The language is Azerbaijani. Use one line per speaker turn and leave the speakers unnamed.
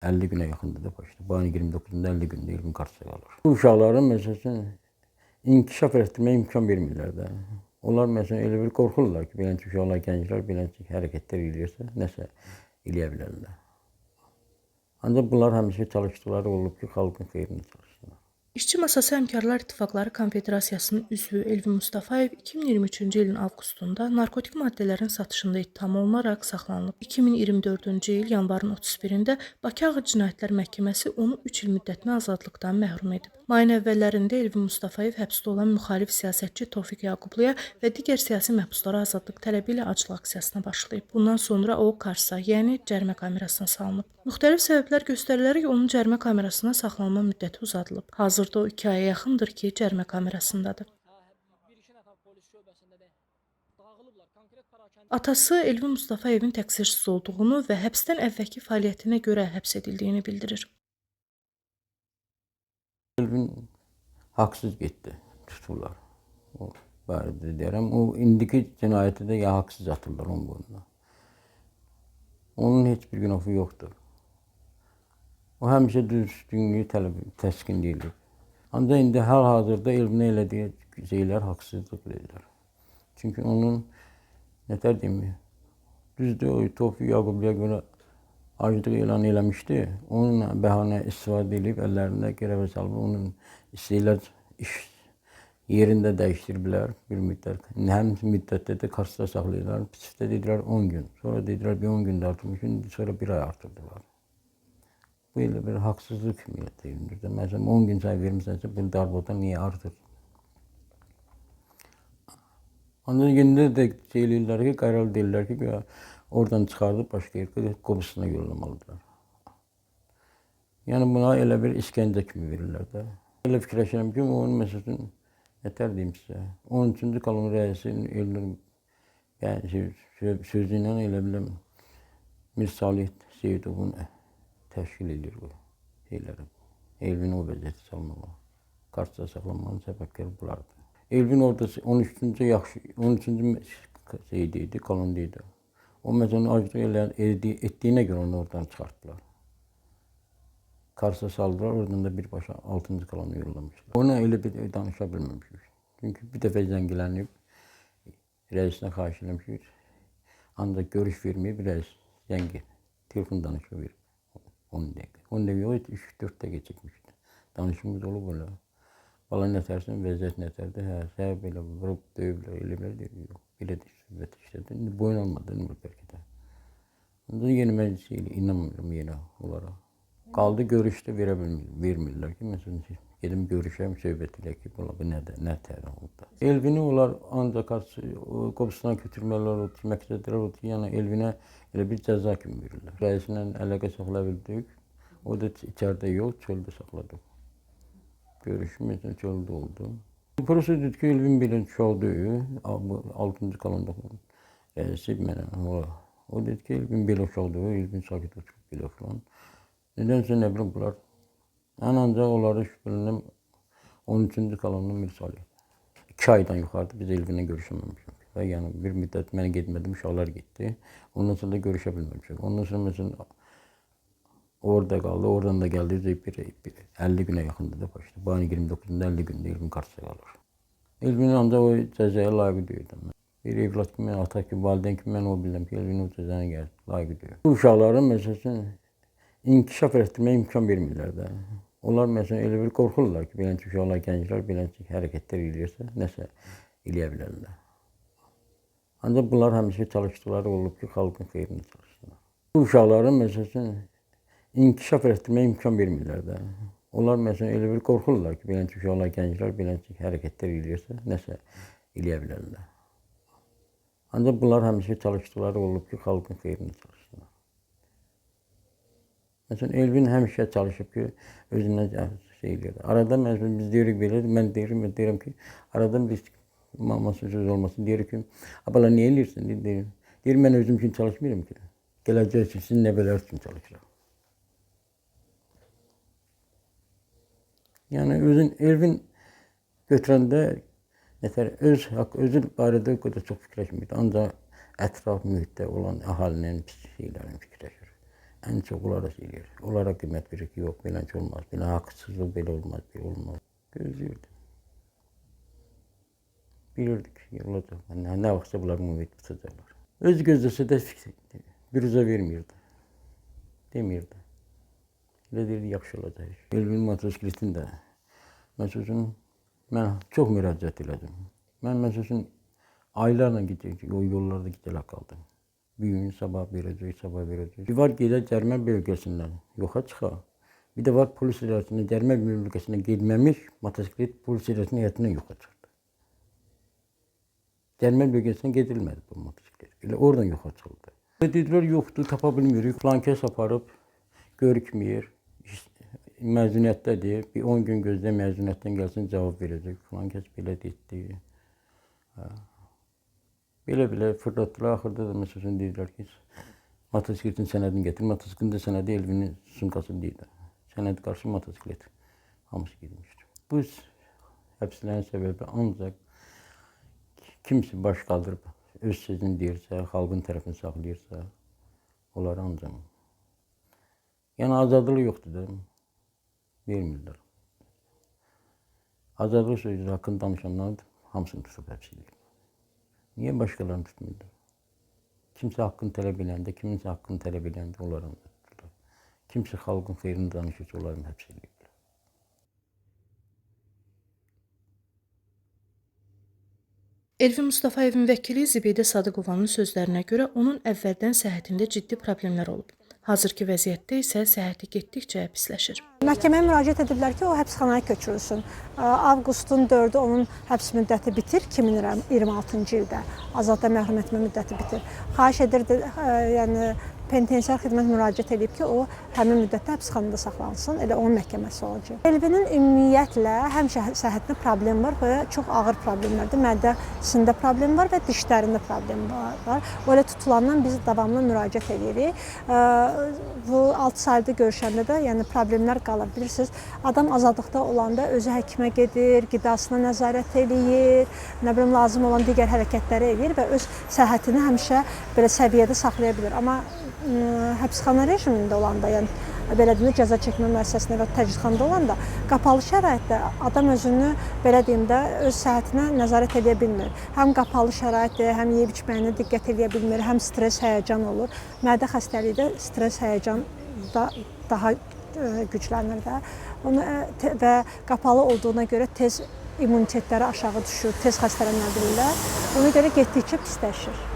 50 güne yaxındır da başda. Bu ayın 29'unda 50 gündə Elvin karşıya qalır. Bu uşaqların məsələn inkişaf etdirməyə imkan vermirlər də. Onlar məsələn elə bir qorxurlar ki, beləncə uşaqlar, gənclər beləncə hərəkətlər eləyirsə, nəsə eləyə bilərlər. Ancaq bunlar həmişə çalışdıqları olub ki, xalqın xeyrinə çalışsınlar.
İşçi Masası Həmkarlar İttifaqları Konfederasiyasının üzvü Elvin Mustafayev 2023-cü ilin avqustunda narkotik maddələrin satışında ittiham olunaraq saxlanılıb. 2024-cü il yanvarın 31-də Bakı Ağır Cinayətlər Məhkəməsi onu 3 il müddətinə azadlıqdan məhrum edib. Mayın əvvəllərində Elvin Mustafayev həbsdə olan müxalif siyasətçi Tofiq Yaqubluya və digər siyasi məhbuslara azadlıq tələbi ilə aclıq aksiyasına başlayıb. Bundan sonra o Karsa, yəni cərimə kamerasına salınıb. Müxtəlif səbəblər göstərilərək onun cərimə kamerasına saxlanma müddəti uzadılıb. Hazırda o 2 aya yaxındır ki, cərimə kamerasındadır. Atası Elvin Mustafayevin təqsirsiz olduğunu və həbsdən əvvəlki fəaliyyətinə görə həbs edildiyini bildirir.
Elvin haqsız getdi, tutulurlar. O barədə deyirəm, o indiki cinayəti də ya haqsız atırlar onun boynuna. Onun heç bir günahı yoxdur. O həmişə düzgünlüyü təskin edilir. Ancaq indi hal-hazırda Elvinə elədiyi şeylər haqsızlıq edirlər. Çünki onun, nətər deyim, düzdür, o Tofiq Yaqubluya görə aclıq elan eləmişdi. Onun bəhanə istifadə edib, əllərində qərəbə salıb, onun istəyirlər iş yerində dəyişdiriblər bir müddət. Həm müddətdə də Karsda saxlayırlar. Pisifdə dedilər 10 gün. Sonra dedilər bir 10 gün də artırmış, sonra 1 ay artırdılar. Bu elə bir haqsızlıq kimi deyilir. Məsələn, 10 gün çay vermişsənsə, bu darbodan niyə artır? Ancaq indi də şey eləyirlər ki, qərar deyirlər ki, oradan çıxardıb başqa yerdə Qobusuna yollamalıdırlar. Yəni buna elə bir işgəncə kimi verirlər də. Elə fikirləşirəm ki, onun məsələn, nətər deyim sizə, 13-cü kolon rəisinin Elnur sözü ilə elə biləm Mir Salih Seyidovun təşkil edir bu şeyləri. Elvin o vəziyyətə salmağa, Karsda saxlanmanın səbəbləri bulardır. Elvin orada 13-cü şeydi, kolondaydı. O məsələn aclıq etdiyinə görə onu oradan çıxartdılar. Karsda saldılar, oradan da birbaşa 6-cı kolona yollamışlar. Ona elə bir danışa bilməmişik. Çünki bir dəfə zəngilənib, rəisinə xahiş eləmişik. Ancaq görüş verməyib, rəis zəngi, telefon danışma verib. 10 dəqiqə. 10 dəqiqə yox, 3-4 dəqiqə çəkmişdi. Danışımız olub elə. Bala nətərsən, vəziyyət nətərdir? Hə, səhv belə vurub, döyüblər, elə belə deyir. Yox, belə də söhbət işlədi. İndi boyun almadı, bəlkə də. Onda yenə mən inanmıram yenə onlara. Qaldı görüşdə vermirlər ki, məsələn, gedim görüşəm, söhbət elə ki, bu nədir, nə tərə oldu. Elvini onlar ancaq Qobusuna götürmələr otur, məqsədlər otur, yəni Elvinə elə bir cəza kimi verirlər. Rəislə əlaqə saxlaya bildik, o da içəridə yox, çöldə saxladıq. Görüşüm çöldə oldu. Prosedur ki, Elvin belə uşaq deyil, 6-cı kolonda rəisi mənə, o dedi ki, Elvin belə uşaq deyil, Elvin sakit oturub belə falan. Nədənsə nə bilim bunlar, ancaq onları şübhələnəm 13-cü kolonun misali. 2 aydan yuxarıda biz Elvinlə görüşəməmişik. Və yəni bir müddət mən getmədim, uşaqlar getdi. Ondan sonra da görüşə bilməmişik. Ondan sonra məsələn orada qaldı, oradan da gəldi, 50 günə yaxındır da başda. Bu ayın 29'unda 50 gündə Elvin karşıya qalır. Elvin ancaq o cəzaya layiq deyirdim. Bir evlat kimi, ata kimi, valideyn kimi mən o bilirəm ki, Elvin o cəzaya layiq deyir. Bu uşaqların məsələn inkişaf etdirməyə imkan vermirlər də. Onlar məsələn elə bir qorxurlar ki, beləncə uşaqlar, gənclər beləncə hərəkətlər eləyirsə, nəsə eləyə bilərlər. Ancaq bunlar həmişə çalışdıqları olub ki, xalqın xeyrinə çalışsınlar. Bu uşaqların məsələn inkişaf etdirməyə imkan vermirlər də. Onlar məsələn elə bir qorxurlar ki, beləncə uşaqlar, gənclər beləncə hərəkətlər eləyirsə, nəsə eləyə bilərlər. Ancaq bunlar həmişə çalışdıqları olub ki, xalqın xeyrinə çalışsınlar. Məsələn, Elvin həmişə çalışıb ki, özündən şey eləyir. Arada məsələn, biz deyirik belə, mən deyirəm ki, aradan biz maması söz olmasın, deyirik ki, abala niyə eləyirsən? Deyir, mən özüm üçün çalışmıyorum ki. Gələcək üçün, sizin nəbələr üçün çalışıram. Yəni, Elvin götürəndə özü barədə o qədər çox fikirləşmirdi. Ancaq ətraf mühitdə olan əhalinin pis şeylərini fikirləşir. En çok onlara söylüyor. Onlara kıymet verir ki yok böyle olmaz. Böyle haksızlık böyle olmaz. Böyle olmaz. Gözlüyordum. Bilirdik yolda. Ne vakitse bunlar müvit tutacaklar. Öz gözlüsü de biruza vermiyordu. Demiyordu. Elə deyirdi, yaxşı olacaq. Elvin motosikletin də, məsəl üçün, mən çox müraciət elədim. Mən məsəl üçün, aylarla o yollarda gidilə qaldım. Bir gün sabah verəcək, sabah verəcək. Bir var gedə cərmə bölgəsindən yoxa çıxa. Bir də var polis idarəsində cərmə bölgəsindən gedməmiş motosiklet polis idarəsinin həyətindən yoxa çıxdı. Cərmə bölgəsindən gedilmədi bu motosiklet. Elə oradan yoxa çıxıldı. Dedilər, yoxdur, tapa bilmirik. Flankes aparıb, görükməyir. Məzuniyyətdədir. Bir 10 gün gözlə məzuniyyətdən gəlsin, cavab verəcək. Falan kəs belə deyildi. Belə fırlatdılar. Axırda da məsələn deyirlər ki, motosikletin sənədini gətir. Motosikletin də sənədi Elvinin sumkası deyil. Sənədi qarşı motosiklet. Hamısı gitmişdir. Bu həbslərin səbəbi ancaq kimsə baş qaldırıb öz sözünü deyirsə, xalqın tərəfini saxlayırsa, onları ancaq. Yəni azadlığı yoxdur da. Vermirlər. Azadlıq sözü haqqında danışanlar hamısını tutub həbs edir. Niyə başqalarını tutmurlar? Kimsə haqqını tələb edəndə, kiminsə haqqını tələb edəndə onları tuturlar. Kimsə xalqın xeyrini danışırsa onları həbs edirlər.
Elvin Mustafayevin vəkili Zibedə Sadıqovanın sözlərinə görə onun əvvəldən səhhətində ciddi problemlər olub. Hazırki vəziyyətdə isə səhhəti getdikcə pisləşir.
Məhkəməyə müraciət ediblər ki, o həbsxanaya köçürülsün. Avqustun 4-ü onun həbs müddəti bitir, 2026-cı ildə azadlıqdan məhrum etmə müddəti bitir. Xahiş edirdi, yəni penitensiar xidmət müraciət edib ki, o həmin müddətdə həbsxanada saxlansın, elə onun məhkəməsi olacaq. Elvinin ümumiyyətlə həmişə səhhətində problem var və çox ağır problemlərdir. Mədəsində problem var və dişlərində problem var. O elə tutulandan biz davamlı müraciət edirik. Bu 6 sayda görüşəndə də yəni problemlər qalır. Bilirsiniz, adam azadlıqda olanda özü həkimə gedir, qidasına nəzarət eləyir, nə bilim lazım olan digər hərəkətləri eləyir və öz səhhətini həmişə belə səviyyədə saxlaya bilir. Amma həbsxana rejimində olanda, yəni belə deyim, cəza çəkmə müəssisəsində və təcridxanada olanda qapalı şəraitdə adam özünü belə deyim də öz səhhətinə nəzarət edə bilmir. Həm qapalı şəraitdə, həm yeyib içməyinə diqqət edə bilmir, həm stres, həyəcan olur. Mədə xəstəliyi də stres, həyəcan da daha güclənir də. Və qapalı olduğuna görə tez immunitetləri aşağı düşür, tez xəstələnə bilirlər. Ona görə getdikcə pisləşir.